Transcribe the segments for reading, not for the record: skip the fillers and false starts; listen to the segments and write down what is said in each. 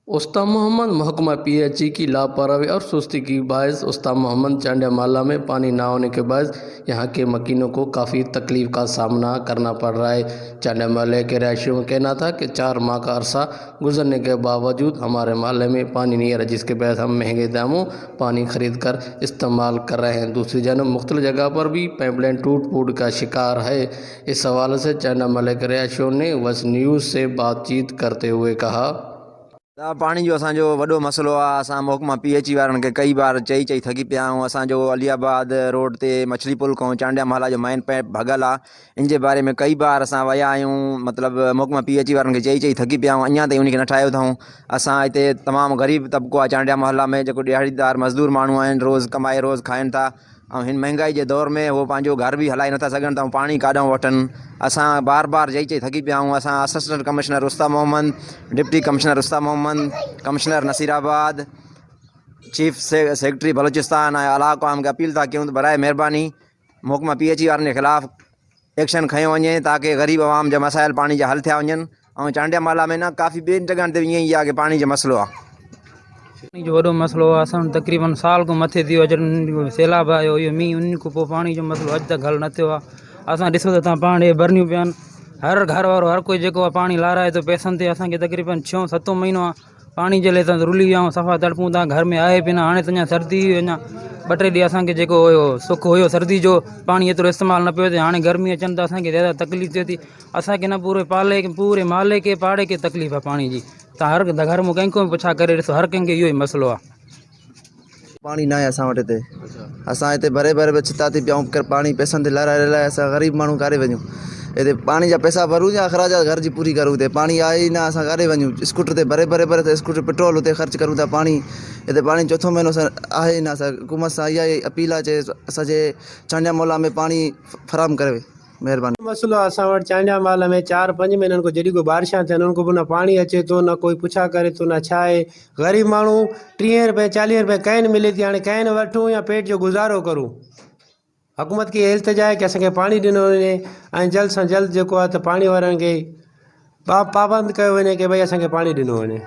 उस्ताद मोहम्मद महकमा पीएचई की लापरवाही और सुस्ती की बायस उस्ताद मोहम्मद चांडियामाला में पानी ना होने के बायस यहां के मकीनों को काफ़ी तकलीफ का सामना करना पड़ रहा है। चांडियामाला के रहायशियों का कहना था कि 4 माह का अरसा गुजरने के बावजूद हमारे मोहल्ले में पानी नहीं आ रहा, जिसके बायस हम महंगे दामों पानी खरीद कर इस्तेमाल कर रहे हैं। दूसरी जानब मुख्तलिफ जगह पर भी पाइपलाइन टूट फूट का शिकार है। इस हवाले से चांडियामाला के रहायशियों ने वस न्यूज़ से बातचीत करते हुए कहा, पानी जो असो वो मसलो आ। असां महकमा पीएचई वारनि खे कई बार चई थकी पिया आहियूं। असो अलियाबाद रोड ते मछली पुल को चांडियामाला जो मेन पैप भगल आ, इन जे बारे में कई बार असां विया आहियूं। मतलब महकमा पीएचई वारनि खे चई थकी पिया आहियूं, अञा ताईं उनखे न ठाहियो अथऊं। असां हिते तमामु ग़रीब तबिको आहे चांडियामाला में, जेको दिहाड़ीदार मज़दूर माण्हू आहिनि, रोज़ कमाए रोज़ खाइनि था। ऐं हिन महांगाई के दौर में वो पंहिंजो घर भी हलाए नथा सघनि त पानी काॾां वठनि। असां बार बार चई थकी पिया आहियूं। असां assistant commissioner Ustad Mohammad, deputy commissioner Ustad Mohammad, commissioner Nasirabad, chief secretary Balochistan ऐं आला क़ौम खे अपील था कयूं त बराए महिरबानी महकमा पीएचई वारनि जे ख़िलाफ़ एक्शन खयो वञे, ताकि ग़रीब आवाम जा मसाइल पानी जा हल थिया वञनि। ऐं चांडियामाला में न काफ़ी ॿियनि जॻहनि ते ईअं ई आहे कि पानी जो मसलो आहे। पानी जो वॾो मसलो आहे। असां तक़रीबन साल को मथे थी वियो जॾहिं सैलाब आयो, इहो मींहुं, उन खां पोइ पाणी जो मसलो अॼु तक हल न थियो आहे। असां ॾिसो त तव्हां पाण इहे भरनियूं पिया आहिनि, हर घर वारो हर कोई जेको आहे पाणी लाराए थो पैसनि ते। असांखे तक़रीबन 6-7 महीनो आहे पाणी जे लाइ त रुली विया आहियूं, सफ़ा तड़पूं था, घर में आहे बि न। हाणे त अञा सर्दी हुई, अञा 2-3 ॾींहं असांखे जेको हुयो सुख हुयो सर्दी जो, पाणी एतिरो इस्तेमालु न पियो थिए। हाणे गर्मी अचनि त असांखे ज़्यादा तकलीफ़ थिए थी। असांखे न पूरे माले के पाड़े के तकलीफ़ आहे पाणी जी। तव्हां हर घर में कंहिंखो बि पुछा करे ॾिसो, हर कंहिंखे इहो ई मसलो आहे। पानी ना है असां वटि हिते। असां हिते भरे भरे छिता थी पिया आहियूं, पानी पैसनि ते लाराए असां ग़रीब माण्हू काॾे वञूं। हिते पानी जा पैसा भरूं या अख़राज घर जी पूरी करूं। हिते पानी आहे ई न, असां काॾे वञूं। स्कूटर ते भरे त स्कूटर पेट्रोल हुते ख़र्च करूं था। पानी हिते पानी चौथों महीनो आहे ई न। असां हुकूमत सां इहा ई अपील आहे, असांजे चांडियामाला में पानी फराहम करे, महिरबानी। मसलो असां वटि चांडियामाला में 4-5 महीननि को जॾहिं कोई बारिशां थियनि उन खां न पानी अचे थो, न कोई पुछा करे थो, न छा आहे। ग़रीब माण्हू 30 रुपए 40 रुपए कैन मिले थी, हाणे कैन वठूं या पेट जो गुज़ारो करूं। हुकूमत खे इल्तिजा आहे कि असांखे पानी ॾिनो वञे ऐं जल्द सां जल्द जेको आहे त पाणी वारनि खे पाबंद कयो वञे कि भई असांखे पानी ॾिनो वञे।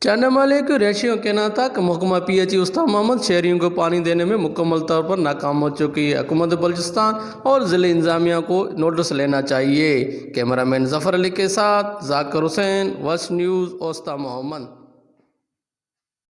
चांडियामाला के रहायशियों का कहना था कि महकमा पीएचई उस्ताद मोहम्मद शहरियों को पानी देने में मुकम्मल तौर पर नाकाम हो चुकी है। हुकूमत बलूचिस्तान और ज़िले इंतजामिया को नोटिस लेना चाहिए। कैमरामैन जफ़र अली के साथ जाकिर हुसैन, वस न्यूज़, उस्ताद मोहम्मद।